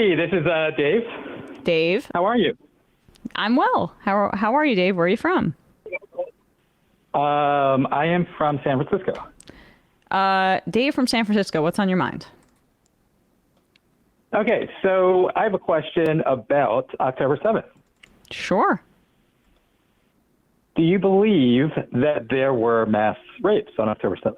Hey, this is Dave. Dave. How are you? I'm well. How are you, Dave? Where are you from? I am from San Francisco. Dave from San Francisco, what's on your mind? Okay, so I have a question about October 7th. Sure. Do you believe that there were mass rapes on October 7th?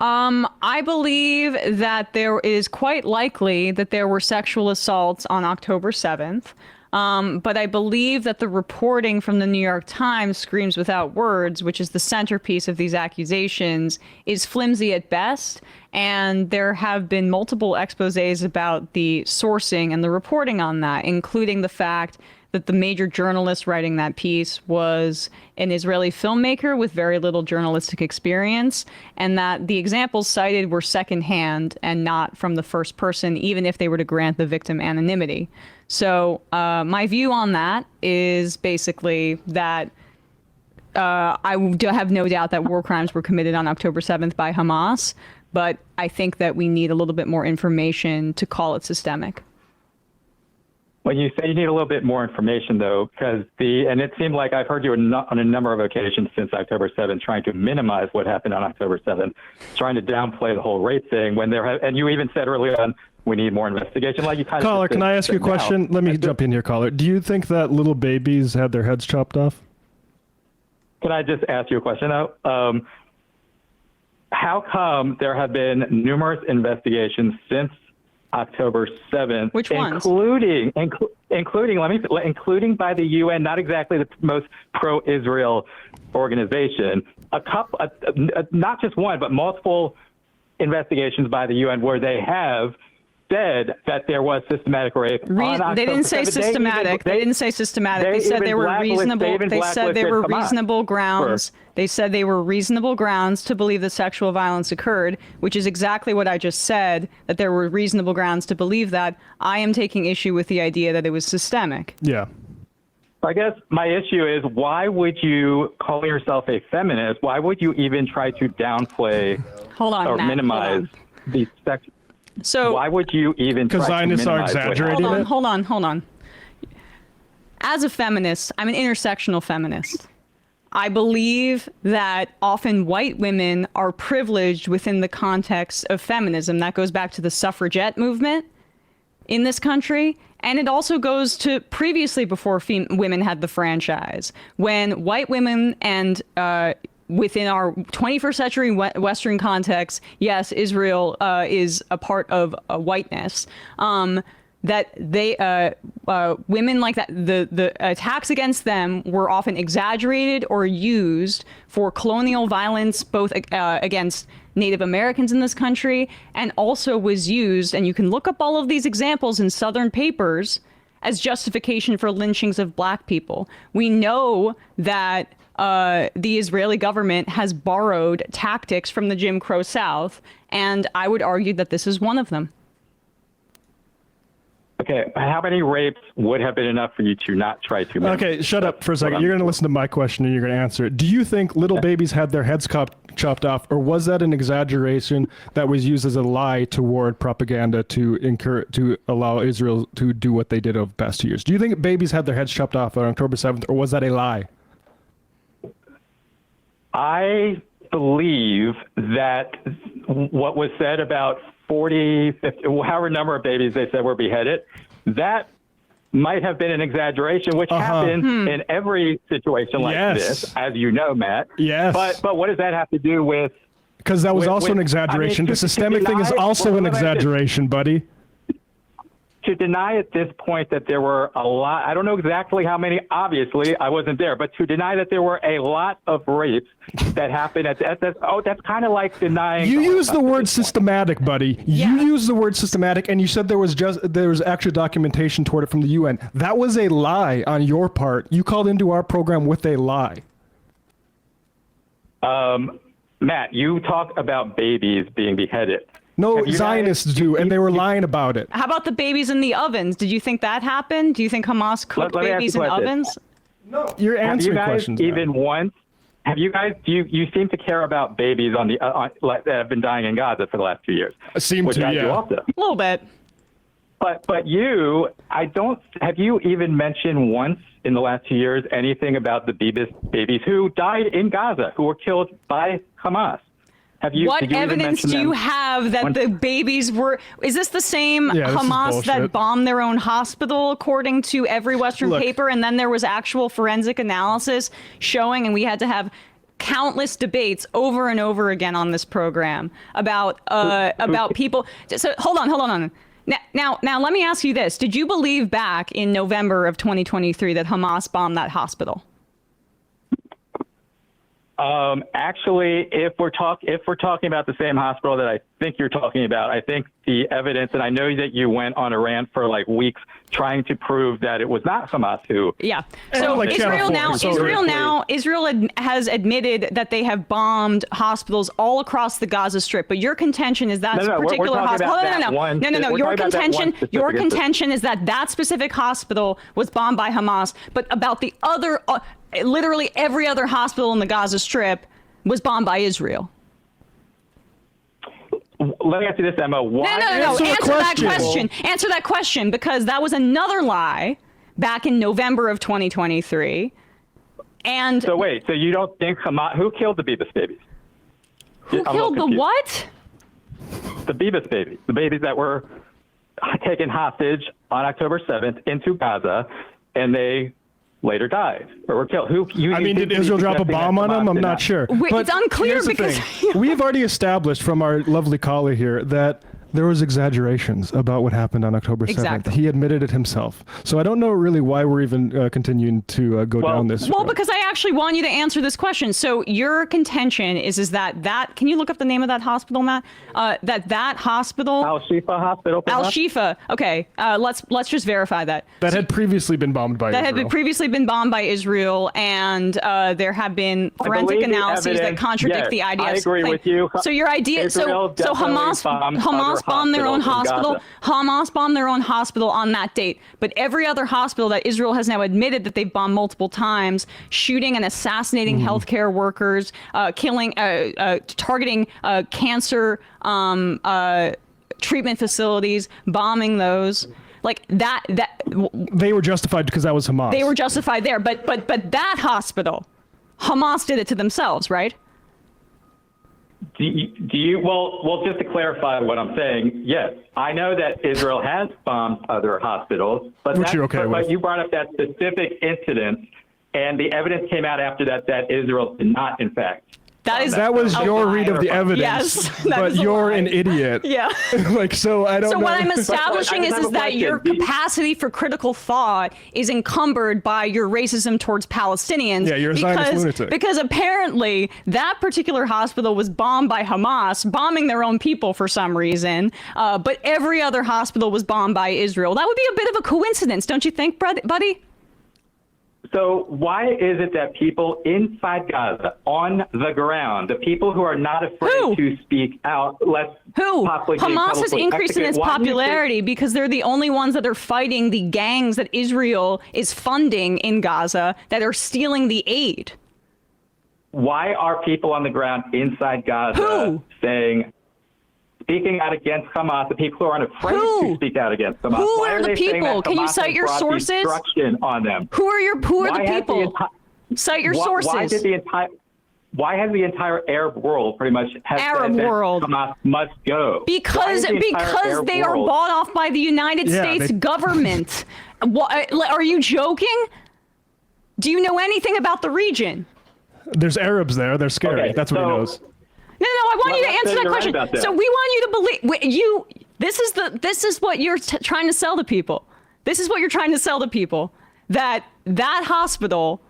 I believe that there is quite likely that there were sexual assaults on October 7th. But I believe that the reporting from the New York Times screams without words, which is the centerpiece of these accusations, is flimsy at best. And there have been multiple exposés about the sourcing and the reporting on that, including the fact that the major journalist writing that piece was an Israeli filmmaker with very little journalistic experience, and that the examples cited were secondhand and not from the first person, even if they were to grant the victim anonymity. So my view on that is basically that I have no doubt that war crimes were committed on October 7th by Hamas, but I think that we need a little bit more information to call it systemic. When you say you need a little bit more information, though, because and it seemed like I've heard you on a number of occasions since October 7th trying to minimize what happened on October 7th, trying to downplay the whole rape thing and you even said earlier on, we need more investigation. Like you kind Caller, of can I ask you a question? Let me jump in here, caller. Do you think that little babies had their heads chopped off? Can I just ask you a question, though? How come there have been numerous investigations since October 7th, which ones? Including by the UN, not exactly the most pro-Israel organization, not just one, but multiple investigations by the UN where they have said that there was systematic rape. They didn't say systematic. They didn't say systematic. They said there were reasonable. They said there were reasonable grounds. They said they were reasonable grounds to believe that sexual violence occurred, which is exactly what I just said. That there were reasonable grounds to believe that. I am taking issue with the idea that it was systemic. Yeah. I guess my issue is, why would you call yourself a feminist? Why would you even try to downplay minimize these sexual? So why would you even try to minimize? Because Zionists are exaggerating it? Hold on. As a feminist, I'm an intersectional feminist. I believe that often white women are privileged within the context of feminism. That goes back to the suffragette movement in this country. And it also goes to previously before women had the franchise, when white women and within our 21st century Western context, yes, Israel is a part of whiteness. That they women like that, the attacks against them were often exaggerated or used for colonial violence, both against Native Americans in this country, and also was used, and you can look up all of these examples in Southern papers, as justification for lynchings of black people. We know that the Israeli government has borrowed tactics from the Jim Crow South, and I would argue that this is one of them. Okay, how many rapes would have been enough for you to not try to? Okay, shut up for a second. You're going to listen to my question and you're going to answer it. Do you think little babies had their heads chopped off, or was that an exaggeration that was used as a lie toward propaganda to allow Israel to do what they did over the past 2 years? Do you think babies had their heads chopped off on October 7th, or was that a lie? I believe that what was said about 40, 50, however number of babies they said were beheaded, that might have been an exaggeration, which happens in every situation like this, as you know, Matt. Yes. But what does that have to do with? Because that was also an exaggeration. The systemic thing is also an exaggeration, buddy. To deny at this point that there were a lot, I don't know exactly how many, obviously, I wasn't there, but to deny that there were a lot of rapes that happened that's kind of like denying. You use the word systematic, buddy. You use the word systematic, and you said there was actual documentation toward it from the UN. That was a lie on your part. You called into our program with a lie. Matt, you talk about babies being beheaded. No, Zionists do, and they were lying about it. How about the babies in the ovens? Did you think that happened? Do you think Hamas cooked babies in ovens? No, you're answering questions. Even once? Have you guys? You seem to care about babies that have been dying in Gaza for the last 2 years. Seem to, yeah. Also. A little bit. But you, have you even mentioned once in the last 2 years anything about the babies who died in Gaza, who were killed by Hamas? What evidence do you have that the babies were? Is this the same Hamas that bombed their own hospital, according to every Western paper? And then there was actual forensic analysis showing, and we had to have countless debates over and over again on this program about people. So hold on. Now, let me ask you this: did you believe back in November of 2023 that Hamas bombed that hospital? Actually, if we're talking about the same hospital that I think you're talking about, I think the evidence, and I know that you went on a rant for like weeks trying to prove that it was not Hamas who. Yeah. So Israel has admitted that they have bombed hospitals all across the Gaza Strip, but your contention is that particular hospital. No. Your contention is that that specific hospital was bombed by Hamas, but about the other. Literally every other hospital in the Gaza Strip was bombed by Israel. Let me ask you this, Emma. Why? No. Answer that question, because that was another lie back in November of 2023. And so wait, so you don't think Hamas? Who killed the Bebas babies? Who killed the what? The Bebas babies, the babies that were taken hostage on October 7th into Gaza, and they later died or were killed. Did Israel drop a bomb on them? I'm not sure. It's unclear because we've already established from our lovely caller here that there was exaggerations about what happened on October 7th. Exactly. He admitted it himself. So I don't know really why we're even continuing to go down this road. Well, because I actually want you to answer this question. So your contention is that can you look up the name of that hospital, Matt? That hospital. Al-Shifa Hospital. Al-Shifa. Okay. Let's just verify that. That had previously been bombed by Israel. That had previously been bombed by Israel, and there have been forensic analyses that contradict the IDF. I agree with you. So your idea. So Hamas bombed their own hospital. Hamas bombed their own hospital on that date. But every other hospital that Israel has now admitted that they've bombed multiple times, shooting and assassinating healthcare workers, targeting cancer treatment facilities, bombing those. Like that they were justified because that was Hamas. They were justified there. But that hospital, Hamas did it to themselves, right? Do you well, just to clarify what I'm saying, yes, I know that Israel has bombed other hospitals, but you brought up that specific incident, and the evidence came out after that Israel did not, in fact. That was your read of the evidence. Yes, but you're an idiot. Yeah. So I don't know. So what I'm establishing is that your capacity for critical thought is encumbered by your racism towards Palestinians. Yeah, you're a Zionist lunatic. Because apparently that particular hospital was bombed by Hamas, bombing their own people for some reason. But every other hospital was bombed by Israel. That would be a bit of a coincidence, don't you think, buddy? So why is it that people inside Gaza, on the ground, the people who are not afraid to speak out, Hamas has increased in its popularity because they're the only ones that are fighting the gangs that Israel is funding in Gaza that are stealing the aid. Why are people on the ground inside Gaza speaking out against Hamas, the people who aren't afraid to speak out against Hamas? Who are the people? Can you cite your sources? On them? Who are the people? Cite your sources. Why has the entire Arab world pretty much said that Hamas must go? Because they are bought off by the United States government. Are you joking? Do you know anything about the region? There's Arabs there. They're scary. Okay, that's what he knows. No, I want you to answer that question. So we want you to believe this is what you're trying to sell to people. This is what you're trying to sell to people, that hospital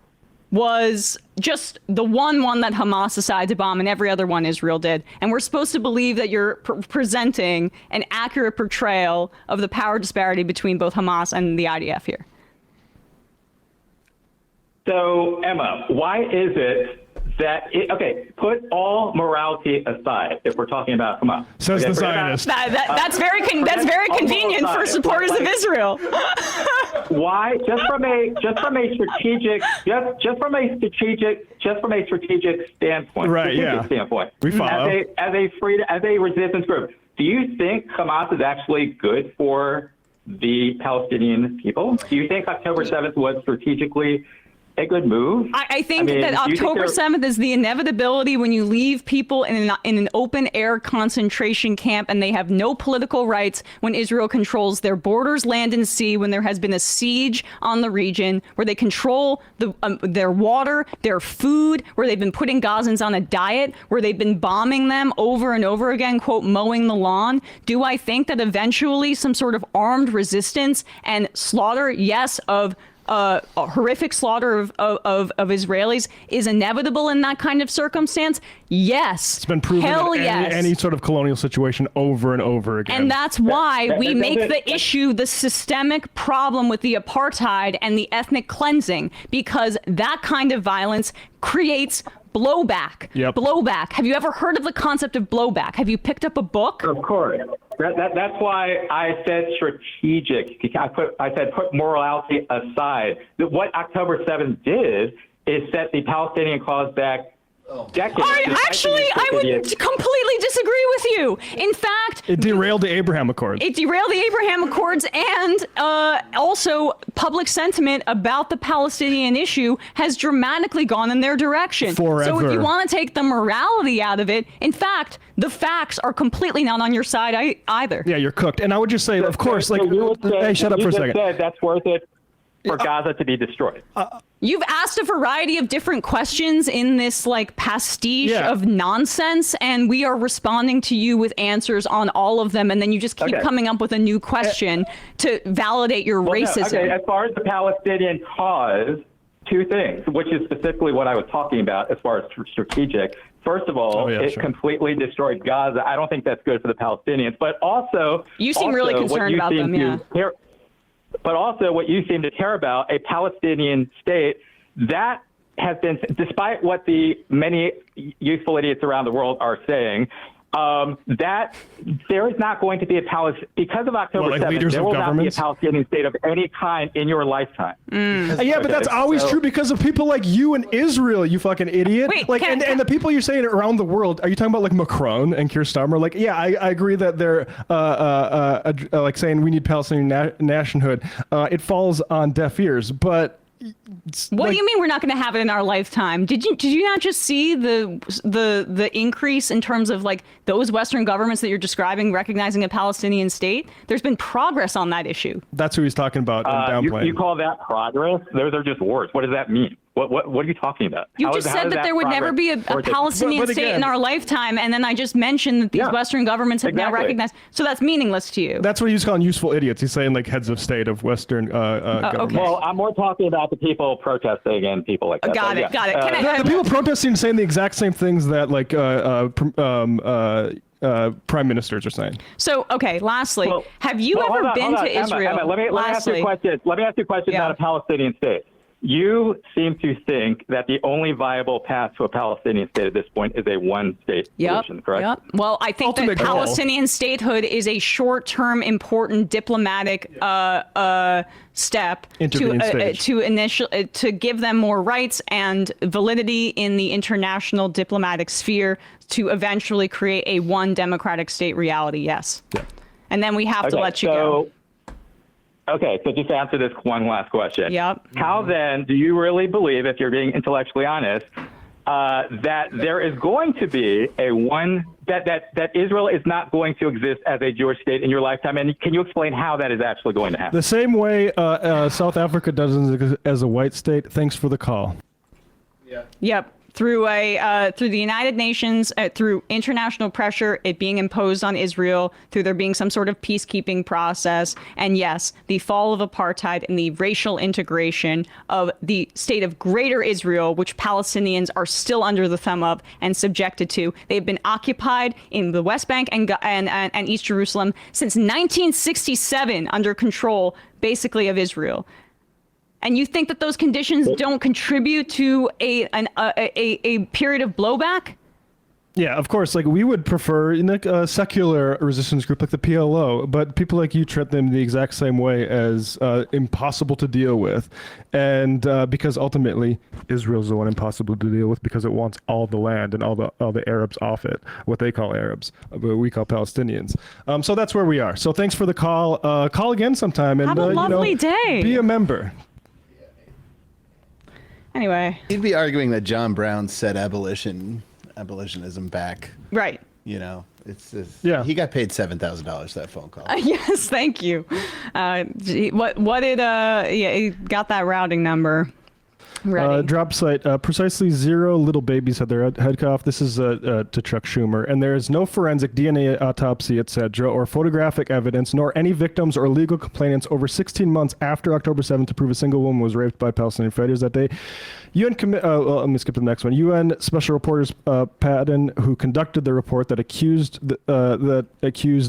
was just the one that Hamas decided to bomb and every other one Israel did. And we're supposed to believe that you're presenting an accurate portrayal of the power disparity between both Hamas and the IDF here. So, Emma, why is it that put all morality aside if we're talking about Hamas. Says the Zionist. That's very convenient for supporters of Israel. Why? Just from a strategic standpoint. Right. Yeah. Standpoint. We follow. As a resistance group, do you think Hamas is actually good for the Palestinian people? Do you think October 7th was strategically a good move? I think mean, that do you think October there- 7th is the inevitability when you leave people in an open air concentration camp and they have no political rights, when Israel controls their borders, land and sea, when there has been a siege on the region, where they control their water, their food, where they've been putting Gazans on a diet, where they've been bombing them over and over again, quote, mowing the lawn. Do I think that eventually some sort of armed resistance and slaughter, yes, of a horrific slaughter of Israelis is inevitable in that kind of circumstance? Yes. It's been proven Hell in yes. any sort of colonial situation over and over again. And that's why we that make doesn't- the issue the systemic problem with the apartheid and the ethnic cleansing, because that kind of violence creates blowback. Yep. Blowback. Have you ever heard of the concept of blowback? Have you picked up a book? Of course. That's why I said strategic. I said put morality aside. What October 7th did is set the Palestinian cause back decades. I would completely disagree with you. In fact, it derailed the Abraham Accords. it derailed the Abraham Accords, and also public sentiment about the Palestinian issue has dramatically gone in their direction. Forever. So if you want to take the morality out of it, in fact, the facts are completely not on your side either. Yeah, you're cooked. And I would just say, of course, like, So you would say- hey, shut up you for a just second. said that's worth it for Gaza to be destroyed. You've asked a variety of different questions in this like pastiche Yeah. of nonsense, and we are responding to you with answers on all of them, and then you just keep Okay. coming up with a new question to validate your Well, no, racism. okay, as far as the Palestinian cause, two things, which is specifically what I was talking about as far as strategic. First of all, it completely destroyed Gaza. I don't think that's good for the Palestinians. But also, You seem really what concerned you about seem them, to yeah. care- But also what you seem to care about, a Palestinian state, that has been, despite what the many useful idiots around the world are saying, that there is not going to be a Palestinian, because of October like 7th, leaders there of will not be a governments? Palestinian state of any kind in your lifetime. Yeah, but that's always So- true because of people like you in Israel, you fucking idiot. Wait, like, can- and the people you're saying around the world, are you talking about like Macron and Keir Starmer? Like, yeah, I agree that they're like saying we need Palestinian nationhood. It falls on deaf ears, but. What do you mean we're not going to have it in our lifetime? Did you not just see the increase in terms of like those Western governments that you're describing recognizing a Palestinian state? There's been progress on that issue. That's who he's talking about and downplaying. You call that progress? Those are just words. What does that mean? What are you talking about? You How just is- how said is that there would never be a progress? Palestinian But state again- in our lifetime, and then I just mentioned that these Yeah, Western governments have now exactly. recognized. So that's meaningless to you. That's what he's calling useful idiots. He's saying like heads of state of Western governments. okay. Well, I'm more talking about the people protesting and people like that. Got But it. Got it. Can I- The people protesting saying the exact same things that like prime ministers are saying. So, okay, lastly, Well, have you hold ever on, been hold on. to Emma, Israel? Emma, let me ask you a question. Let me ask you a question Yeah. about a Palestinian state. You seem to think that the only viable path to a Palestinian state at this point is a one-state solution, correct? Yep. Well, I think Ultimate that goal. Palestinian statehood is a short-term, important diplomatic step Intervening stage. to give them more rights and validity in the international diplomatic sphere to eventually create a one democratic state reality. Yes. Yeah. And then we have to let you go. Okay, so just answer this one last question. Yep. How then do you really believe, if you're being intellectually honest, that there is going to be that Israel is not going to exist as a Jewish state in your lifetime? And can you explain how that is actually going to happen? The same way South Africa doesn't exist as a white state. Thanks for the call. Yep. Through the United Nations, through international pressure, it being imposed on Israel, through there being some sort of peacekeeping process, and yes, the fall of apartheid and the racial integration of the state of Greater Israel, which Palestinians are still under the thumb of and subjected to. They've been occupied in the West Bank and East Jerusalem since 1967, under control, basically, of Israel. And you think that those conditions don't contribute to a period of blowback? Yeah, of course. Like we would prefer a secular resistance group like the PLO, but people like you treat them the exact same way as impossible to deal with, and because ultimately Israel's the one impossible to deal with because it wants all the land and all the Arabs off it, what they call Arabs, but we call Palestinians. So that's where we are. So thanks for the call. Call again sometime and Have a lovely day. Be a member. Anyway, He'd be arguing that John Brown said abolitionism back. right. You know, it's Yeah. He got paid $7,000 that phone call. Yes, thank you. What did he got that routing number ready. Drop site. Precisely 0 little babies had their head cut off. This is to Chuck Schumer. And there is no forensic DNA autopsy, etc., or photographic evidence, nor any victims or legal complainants over 16 months after October 7th to prove a single woman was raped by Palestinian fighters that day. Let me skip to the next one. UN Special Reporters Patton, who conducted the report that accused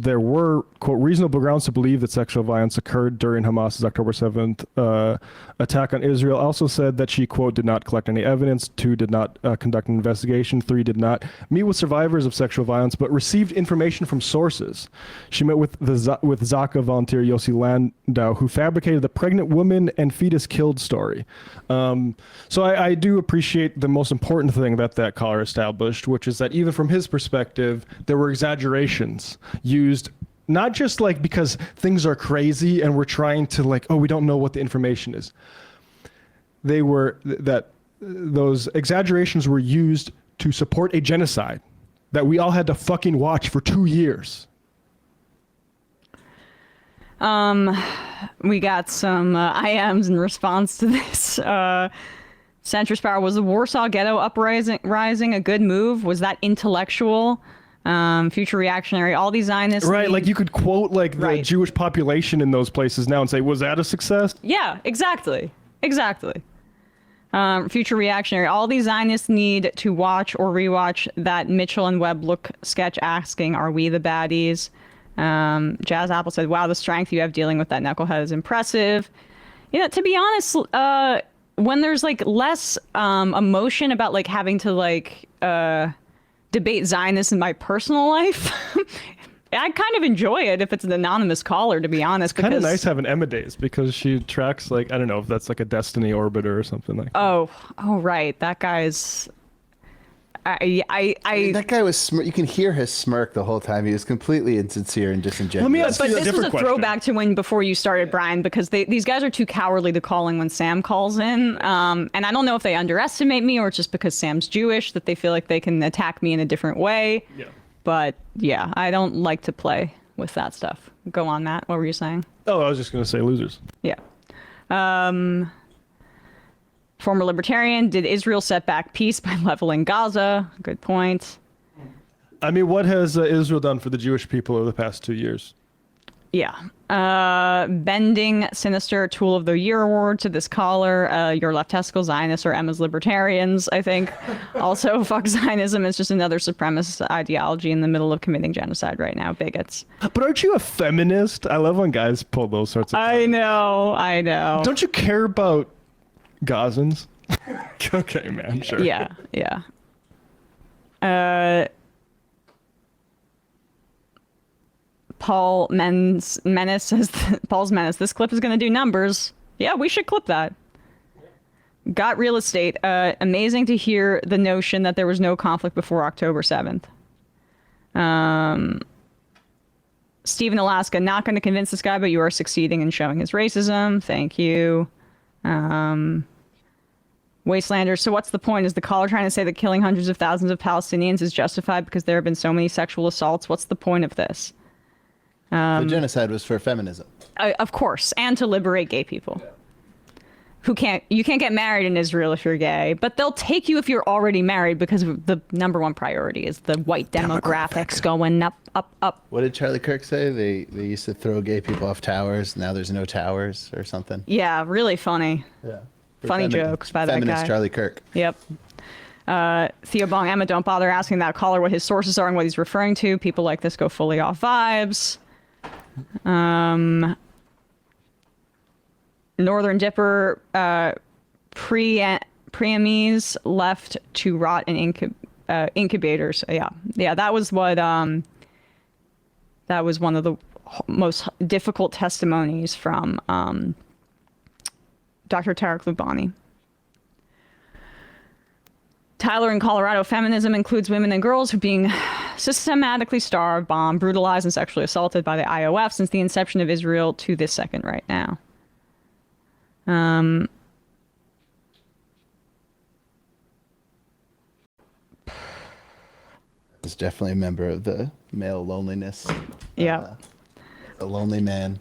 there were, quote, reasonable grounds to believe that sexual violence occurred during Hamas's October 7th attack on Israel, also said that she, quote, did not collect any evidence, 2, did not conduct an investigation, 3, did not meet with survivors of sexual violence, but received information from sources. She met with Zaka volunteer Yossi Landau, who fabricated the pregnant woman and fetus killed story. So I do appreciate the most important thing that caller established, which is that even from his perspective, there were exaggerations used, not just like because things are crazy and we're trying to like, oh, we don't know what the information is. Those exaggerations were used to support a genocide that we all had to fucking watch for 2 years. We got some IMs in response to this. Centrist Power, was the Warsaw Ghetto uprising a good move? Was that intellectual? Future reactionary? All these Zionists. Right, like you could quote like the Right. Jewish population in those places now and say, was that a success? Yeah, exactly. Future reactionary. All these Zionists need to watch or rewatch that Mitchell and Webb look sketch asking, are we the baddies? Jazz Apple said, wow, the strength you have dealing with that knucklehead is impressive. You know, to be honest, when there's like less emotion about like having to like debate Zionists in my personal life, I kind of enjoy it if it's an anonymous caller, to be honest. Kind of nice having Emma Days because she tracks like, I don't know if that's like a Destiny orbiter or something like that. Oh, right. That guy's. That guy was you can hear his smirk the whole time. He was completely insincere and disingenuous. Let me ask But you a this was a different question. throwback to before you started, Brian, because these guys are too cowardly to call in when Sam calls in. And I don't know if they underestimate me or it's just because Sam's Jewish that they feel like they can attack me in a different way. Yeah. But yeah, I don't like to play with that stuff. Go on, Matt. What were you saying? Oh, I was just going to say losers. Yeah. Former libertarian, did Israel set back peace by leveling Gaza? Good point. I mean, what has Israel done for the Jewish people over the past 2 years? Yeah. Bending Sinister Tool of the Year award to this caller. Your left testicle Zionists or Emma's libertarians, I think. Also, fuck Zionism is just another supremacist ideology in the middle of committing genocide right now. Bigots. But aren't you a feminist? I love when guys pull those sorts of I know. Don't you care about Gazans? Okay, man, sure. Yeah. Paul's Menace says, this clip is going to do numbers. Yeah, we should clip that. Got real estate. Amazing to hear the notion that there was no conflict before October 7th. Stephen Alaska, not going to convince this guy, but you are succeeding in showing his racism. Thank you. Wastelander, so what's the point? Is the caller trying to say that killing hundreds of thousands of Palestinians is justified because there have been so many sexual assaults? What's the point of this? The genocide was for feminism. Of course, and to liberate gay people. You can't get married in Israel if you're gay, but they'll take you if you're already married because the number one priority is the white demographics going up. What did Charlie Kirk say? They used to throw gay people off towers. Now there's no towers or something. Yeah, really funny. Yeah. Funny jokes by that guy. Feminist Charlie Kirk. Yep. Theo Bong, Emma, don't bother asking that caller what his sources are and what he's referring to. People like this go fully off vibes. Northern Dipper, Priamese left to rot in incubators. Yeah, that was what that was one of the most difficult testimonies from Dr. Tarek Loubani. Tyler in Colorado, feminism includes women and girls who are being systematically starved, bombed, brutalized, and sexually assaulted by the IOF since the inception of Israel to this second right now. It's definitely a member of the male loneliness. Yeah. A lonely man.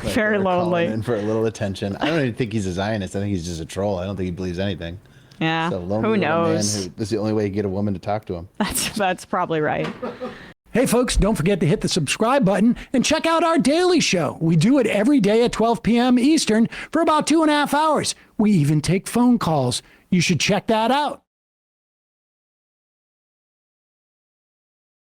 Very lonely. In for a little attention. I don't even think he's a Zionist. I think he's just a troll. I don't think he believes anything. Yeah. So lonely Who little knows? Man this is the only way you get a woman to talk to him. That's probably right. Hey folks, don't forget to hit the subscribe button and check out our daily show. We do it every day at 12 p.m. Eastern for about 2.5 hours. We even take phone calls. You should check that out.